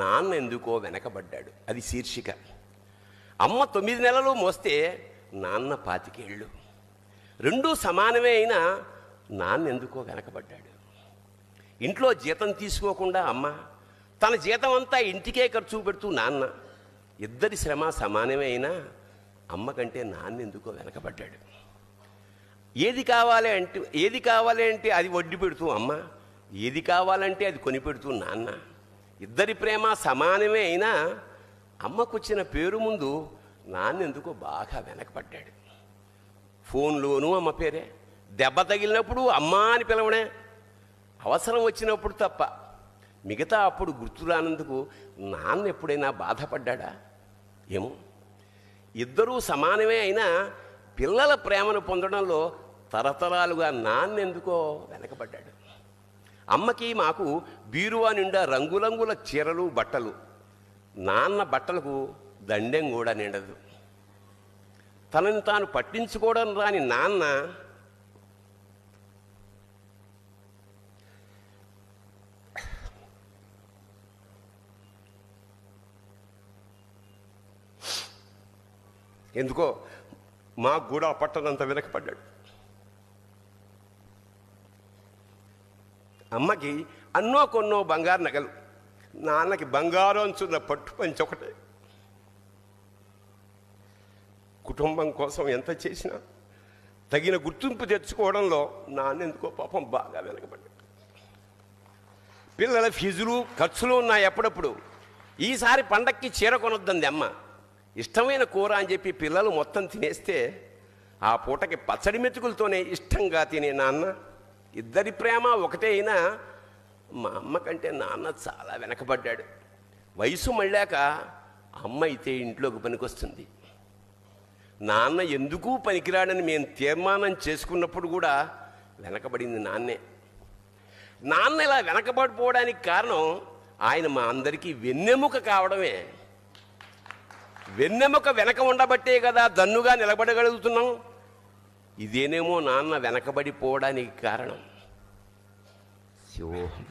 నాన్న ఎందుకో వెనకబడ్డాడు. అది శీర్షిక. అమ్మ 9 నెలలు మోస్తే నాన్న 25 ఏళ్ళు. రెండూ సమానమే అయినా నాన్న ఎందుకో వెనకబడ్డాడు. ఇంట్లో జీతం తీసుకోకుండా అమ్మ, తన జీతం అంతా ఇంటికే ఖర్చు పెడుతూ నాన్న, ఇద్దరి శ్రమ సమానమే అయినా అమ్మ కంటే నాన్న ఎందుకో వెనకబడ్డాడు. ఏది కావాలి అంటే అది వడ్డీ పెడుతూ అమ్మ, ఏది కావాలంటే అది కొనిపెడుతూ నాన్న, ఇద్దరి ప్రేమ సమానమే అయినా అమ్మకొచ్చిన పేరు ముందు నాన్న ఎందుకో బాగా వెనకబడ్డాడు. ఫోన్లోనూ అమ్మ పేరే, దెబ్బ తగిలినప్పుడు అమ్మ అని పిలవడే, అవసరం వచ్చినప్పుడు తప్ప మిగతా అప్పుడు గుర్తురానందుకు నాన్న ఎప్పుడైనా బాధపడ్డా? ఏమో. ఇద్దరూ సమానమే అయినా పిల్లల ప్రేమను పొందడంలో తరతరాలుగా నాన్న ఎందుకో వెనకబడ్డాడు. అమ్మకి మాకు బీరువా నిండా రంగురంగుల చీరలు బట్టలు, నాన్న బట్టలకు దండెం కూడా నిండదు. తనని తాను పట్టించుకోవడం రాని నాన్న ఎందుకో మాకు కూడా పట్టనంత వెనకపడ్డాడు. అమ్మకి అన్నో కొన్నో బంగారు నగలు, నాన్నకి బంగారం అంచున్న పట్టు పంచి ఒకటే. కుటుంబం కోసం ఎంత చేసినా తగిన గుర్తింపు తెచ్చుకోవడంలో నాన్న ఎందుకో పాపం బాగా వెనకబడ్డాడు. పిల్లల ఫీజులు ఖర్చులు ఉన్నాయి ఎప్పుడప్పుడు. ఈసారి పండక్కి చీర కొనొద్దంది అమ్మ. ఇష్టమైన కూర అని చెప్పి పిల్లలు మొత్తం తినేస్తే ఆ పూటకి పచ్చడి మెతుకులతోనే ఇష్టంగా తినే నాన్న, ఇద్దరి ప్రేమ ఒకటే అయినా మా అమ్మ కంటే నాన్న చాలా వెనకబడ్డాడు. వయసు మళ్ళాక అమ్మ అయితే ఇంట్లోకి పనికొస్తుంది. నాన్న ఎందుకు పనికిరాడని మేము తీర్మానం చేసుకున్నప్పుడు కూడా వెనకబడింది నాన్నే. నాన్న ఇలా వెనకబడిపోవడానికి కారణం ఆయన మా అందరికీ వెన్నెముక కావడమే. వెన్నెముక వెనక ఉండబట్టే కదా దన్నుగా నిలబడగలుగుతున్నాం. ఇదేనేమో నాన్న వెనకబడిపోవడానికి కారణం. శివోహం.